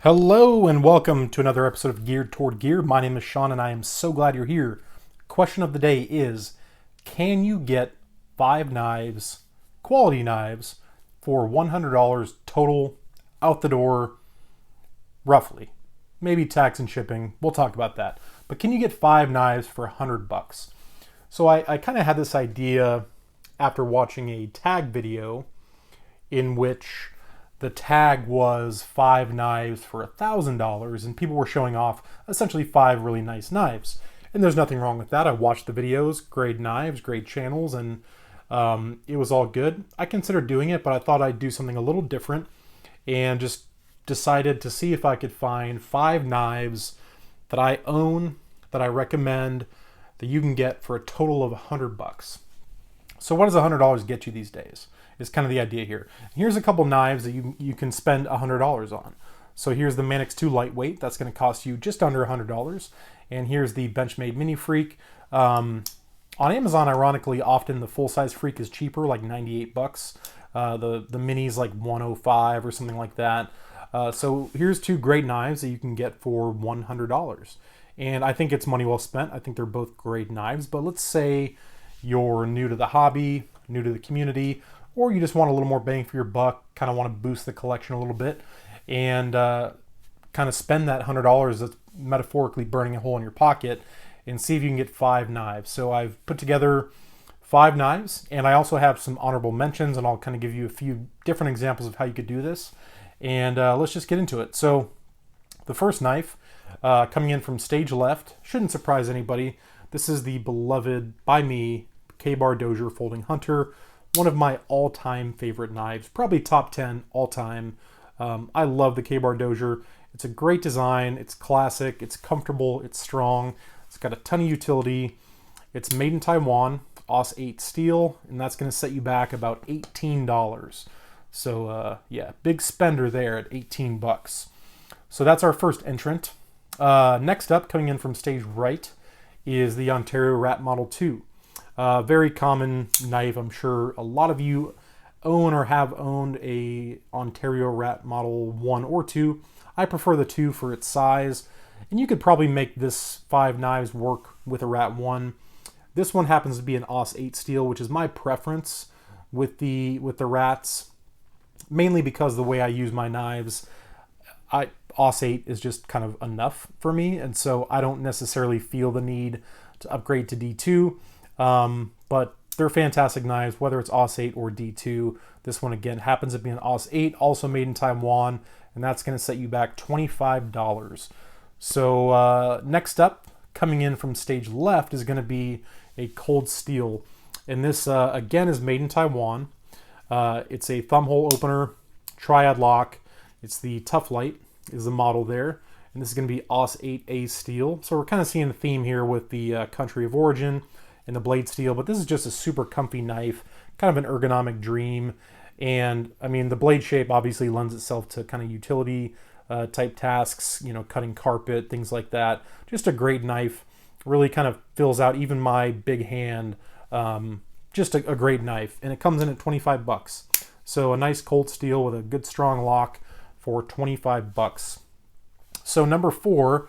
Hello and welcome to another episode of Geared Toward Gear. My name is Sean and I am so glad you're here. Question of the day is, can you get 5 knives, quality knives, for $100 total out the door, roughly? Maybe tax and shipping, we'll talk about that. But can you get 5 knives for $100? So I kind of had this idea after watching a tag video in which the tag was 5 knives for $1,000, and people were showing off essentially 5 really nice knives. And there's nothing wrong with that. I watched the videos, great knives, great channels, and it was all good. I considered doing it, but I thought I'd do something a little different and just decided to see if I could find 5 knives that I own, that I recommend, that you can get for a total of $100. So what does $100 get you these days? Is kind of the idea here. Here's a couple knives that you can spend $100 on. So here's the Manix 2 Lightweight. That's going to cost you just under $100. And here's the Benchmade Mini Freak. On Amazon, ironically, often the full-size Freak is cheaper, like 98 bucks. The Mini's like 105 or something like that. So here's 2 great knives that you can get for $100. And I think it's money well spent. I think they're both great knives. But let's say you're new to the hobby, new to the community, or you just want a little more bang for your buck, kind of want to boost the collection a little bit, and kind of spend that $100 that's metaphorically burning a hole in your pocket and see if you can get 5 knives. So I've put together 5 knives, and I also have some honorable mentions, and I'll kind of give you a few different examples of how you could do this. And let's just get into it. So the first knife, coming in from stage left, shouldn't surprise anybody. This is the beloved by me Ka-Bar Dozier Folding Hunter. One of my all-time favorite knives, probably top 10 all-time. I love the Ka-Bar Dozier. It's a great design. It's classic. It's comfortable. It's strong. It's got a ton of utility. It's made in Taiwan, AUS 8 steel, and that's going to set you back about $18. So yeah, big spender there at 18 bucks. So that's our first entrant. Next up, coming in from stage right, is the Ontario Rat Model 2. Very common knife. I'm sure a lot of you own or have owned a Ontario Rat Model 1 or 2. I prefer the 2 for its size, and you could probably make this 5 knives work with a Rat 1. This one happens to be an AUS 8 steel, which is my preference with the Rats, mainly because the way I use my knives, AUS 8 is just kind of enough for me, and so I don't necessarily feel the need to upgrade to D2. But they're fantastic knives, whether it's AUS 8 or D2. This one, again, happens to be an AUS 8, also made in Taiwan, and that's going to set you back $25. So next up, coming in from stage left, is going to be a Cold Steel. And this, again, is made in Taiwan. It's a thumb hole opener, triad lock. It's the Tough Light is the model there. And this is going to be AUS 8A steel. So we're kind of seeing a theme here with the country of origin and the blade steel, but this is just a super comfy knife, kind of an ergonomic dream. And I mean, the blade shape obviously lends itself to kind of utility type tasks, you know, cutting carpet, things like that. Just a great knife, really kind of fills out even my big hand. Just a great knife, and it comes in at 25 bucks. So a nice Cold Steel with a good strong lock for 25 bucks. So number 4,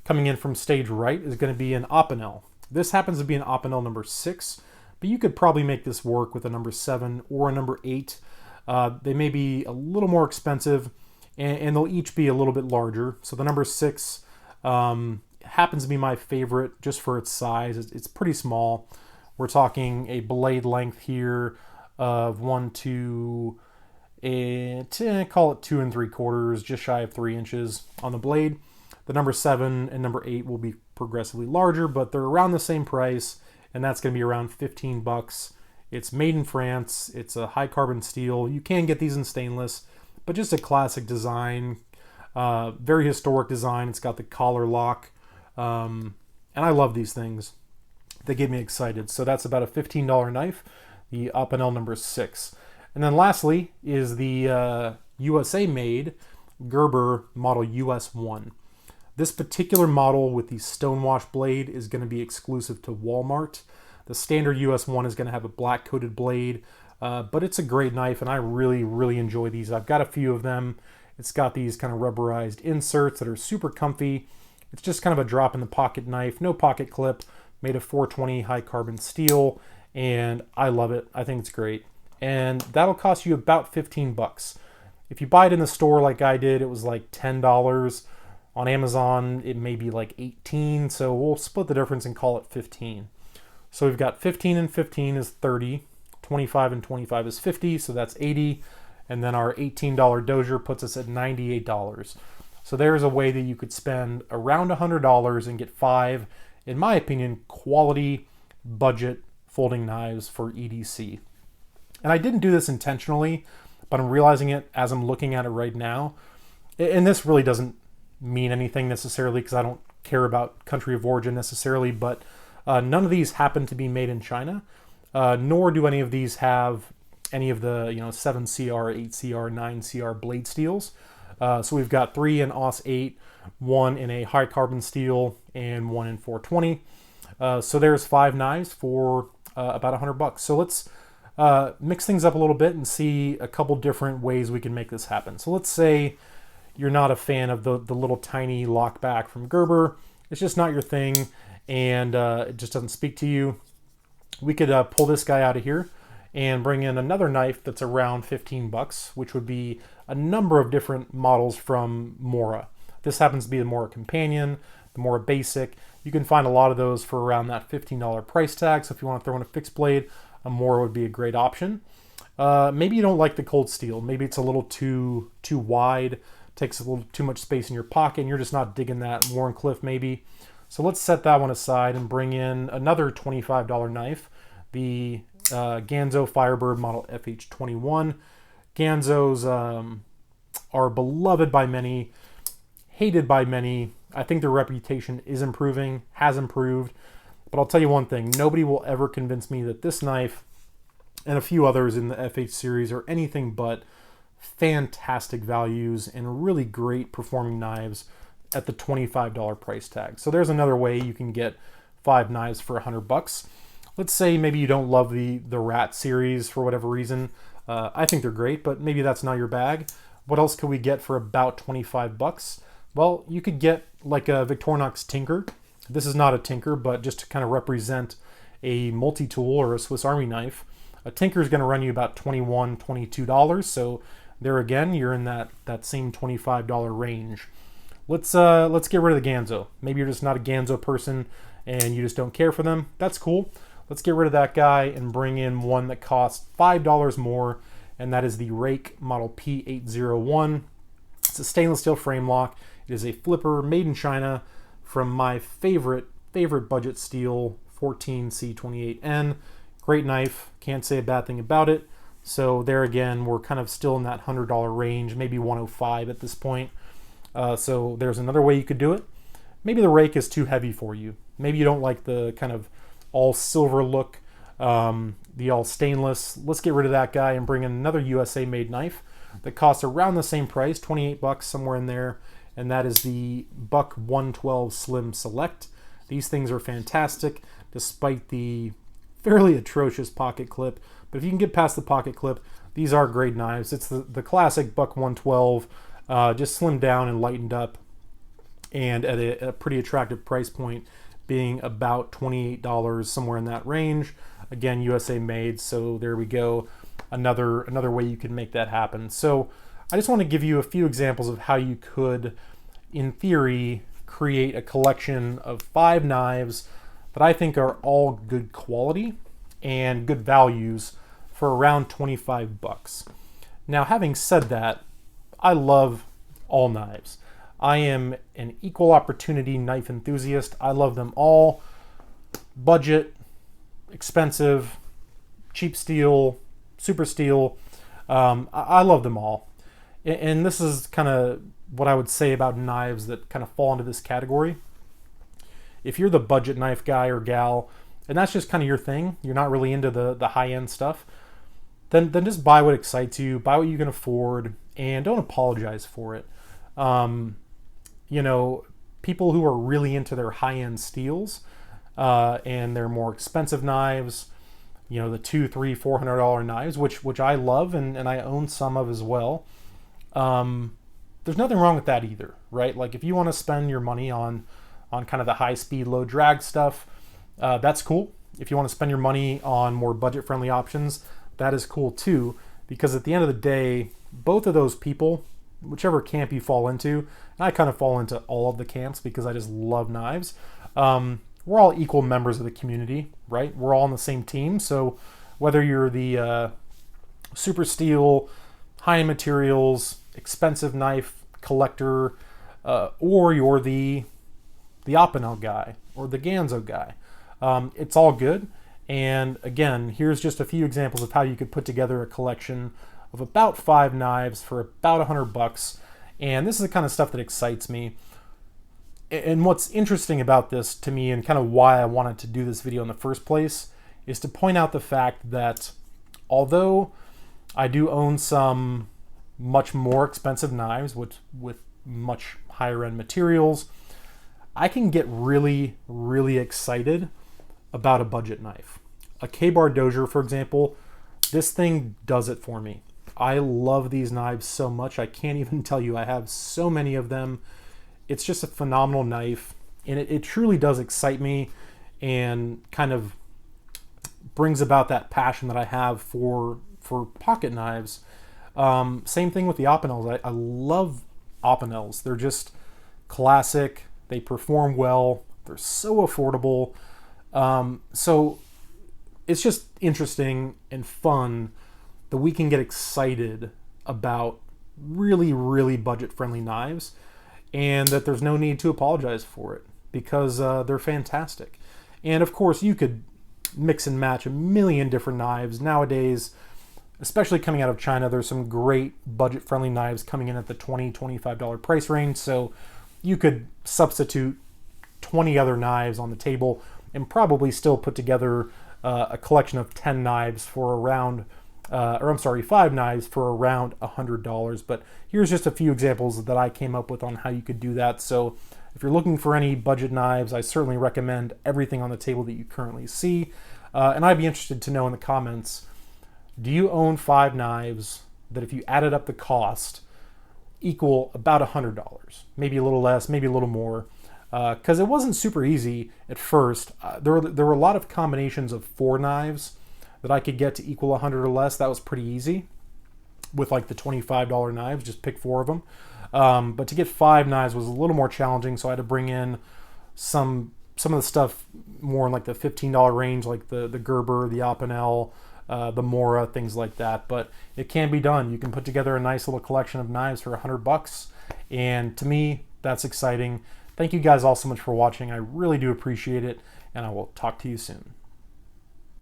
coming in from stage right, is going to be an Opinel. This happens to be an Opinel number 6, but you could probably make this work with a number 7 or a number 8. They may be a little more expensive, and they'll each be a little bit larger. So the number 6 happens to be my favorite just for its size. It's pretty small. We're talking a blade length here of 1 to call it 2 3/4, just shy of 3 inches on the blade. The number 7 and number 8 will be progressively larger, but they're around the same price, and that's going to be around 15 bucks. It's made in France. It's a high carbon steel. You can get these in stainless, but just a classic design, very historic design. It's got the collar lock, and I love these things. They get me excited. So that's about a $15 knife, the Opinel number 6. And then lastly is the USA made Gerber model US1. This particular model with the stonewash blade is going to be exclusive to Walmart. The standard US1 is going to have a black coated blade, but it's a great knife, and I really, really enjoy these. I've got a few of them, It's got these kind of rubberized inserts that are super comfy. It's just kind of a drop in the pocket knife, no pocket clip, made of 420 high carbon steel, and I love it. I think it's great. And that'll cost you about 15 bucks. If you buy it in the store like I did, it was like $10. On Amazon, it may be like 18, so we'll split the difference and call it 15. So we've got 15 and 15 is 30, 25 and 25 is 50, so that's 80, and then our $18 Dozier puts us at $98. So there's a way that you could spend around $100 and get 5, in my opinion, quality budget folding knives for EDC. And I didn't do this intentionally, but I'm realizing it as I'm looking at it right now. And this really doesn't mean anything necessarily because I don't care about country of origin necessarily, but none of these happen to be made in China, nor do any of these have any of the 7CR, 8CR, 9CR blade steels. So we've got 3 in AUS 8, 1 in a high carbon steel, and 1 in 420. So there's 5 knives for about $100. So let's mix things up a little bit and see a couple different ways we can make this happen. So let's say you're not a fan of the little tiny lockback from Gerber. It's just not your thing, and it just doesn't speak to you. We could pull this guy out of here and bring in another knife that's around 15 bucks, which would be a number of different models from Mora. This happens to be the Mora Companion, the Mora Basic. You can find a lot of those for around that $15 price tag, so if you want to throw in a fixed blade, a Mora would be a great option. Maybe you don't like the cold steel. Maybe it's a little too wide, takes a little too much space in your pocket, and you're just not digging that. Wharncliffe maybe. So let's set that one aside and bring in another $25 knife, the Ganzo Firebird Model FH21. Ganzos are beloved by many, hated by many. I think their reputation is improving, has improved. But I'll tell you one thing, nobody will ever convince me that this knife and a few others in the FH series are anything but fantastic values and really great performing knives at the $25 price tag. So there's another way you can get 5 knives for $100. Let's say maybe you don't love the Rat series for whatever reason. I think they're great, but maybe that's not your bag. What else could we get for about 25 bucks? Well, you could get like a Victorinox Tinker. This is not a Tinker, but just to kind of represent a multi-tool or a Swiss Army knife. A Tinker is going to run you about $21, $22. So there again, you're in that same $25 range. Let's get rid of the Ganzo. Maybe you're just not a Ganzo person and you just don't care for them. That's cool. Let's get rid of that guy and bring in one that costs $5 more, and that is the Rake Model P801. It's a stainless steel frame lock. It is a flipper made in China from my favorite budget steel, 14C28N. Great knife. Can't say a bad thing about it. So there again, we're kind of still in that $100 range, maybe 105 at this point. So there's another way you could do it. Maybe the Rake is too heavy for you. Maybe you don't like the kind of all silver look, the all stainless. Let's get rid of that guy and bring in another USA made knife that costs around the same price, 28 bucks, somewhere in there. And that is the Buck 112 Slim Select. These things are fantastic despite the fairly atrocious pocket clip. But if you can get past the pocket clip, these are great knives. It's the classic Buck 112, just slimmed down and lightened up, and at a pretty attractive price point, being about $28, somewhere in that range. Again, USA made, so there we go. Another way you can make that happen. So I just want to give you a few examples of how you could, in theory, create a collection of 5 knives that I think are all good quality and good values for around 25 bucks. Now, having said that, I love all knives. I am an equal opportunity knife enthusiast. I love them all. Budget, expensive, cheap steel, super steel. I love them all. And this is kind of what I would say about knives that kind of fall into this category. If you're the budget knife guy or gal, and that's just kind of your thing, you're not really into the high-end stuff, then just buy what excites you, buy what you can afford, and don't apologize for it. People who are really into their high-end steels and their more expensive knives, the $200, $300, $400 knives, which I love and I own some of as well. there's nothing wrong with that either, right? Like if you want to spend your money on kind of the high speed, low drag stuff, that's cool. If you want to spend your money on more budget friendly options, that is cool too. Because at the end of the day, both of those people, whichever camp you fall into, and I kind of fall into all of the camps because I just love knives. We're all equal members of the community, right? We're all on the same team. So whether you're the super steel, high-end materials, expensive knife collector, or you're the Opinel guy or the Ganzo guy, it's all good. And again, here's just a few examples of how you could put together a collection of about 5 knives for about $100. And this is the kind of stuff that excites me. And what's interesting about this to me, and kind of why I wanted to do this video in the first place, is to point out the fact that although I do own some much more expensive knives with much higher end materials, I can get really, really excited about a budget knife. A Ka-Bar Dozier, for example, this thing does it for me. I love these knives so much. I can't even tell you. I have so many of them. It's just a phenomenal knife, and it truly does excite me and kind of brings about that passion that I have for pocket knives. Same thing with the Opinels. I love Opinels. They're just classic. They perform well. They're so affordable. So it's just interesting and fun that we can get excited about really, really budget-friendly knives, and that there's no need to apologize for it because they're fantastic. And of course, you could mix and match a million different knives. Nowadays, especially coming out of China, there's some great budget-friendly knives coming in at the $20, $25 price range. So you could substitute 20 other knives on the table and probably still put together a collection of 10 knives for around, 5 knives for around $100. But here's just a few examples that I came up with on how you could do that. So if you're looking for any budget knives, I certainly recommend everything on the table that you currently see. And I'd be interested to know in the comments, do you own 5 knives that if you added up the cost equal about $100? Maybe a little less, maybe a little more. Because it wasn't super easy at first. There were a lot of combinations of 4 knives that I could get to equal 100 or less. That was pretty easy with like the $25 knives, just pick 4 of them. But to get 5 knives was a little more challenging, so I had to bring in some of the stuff more in like the $15 range, like the Gerber, the Opinel, the Mora, things like that. But it can be done. You can put together a nice little collection of knives for $100, and to me, that's exciting. Thank you guys all so much for watching. I really do appreciate it, and I will talk to you soon.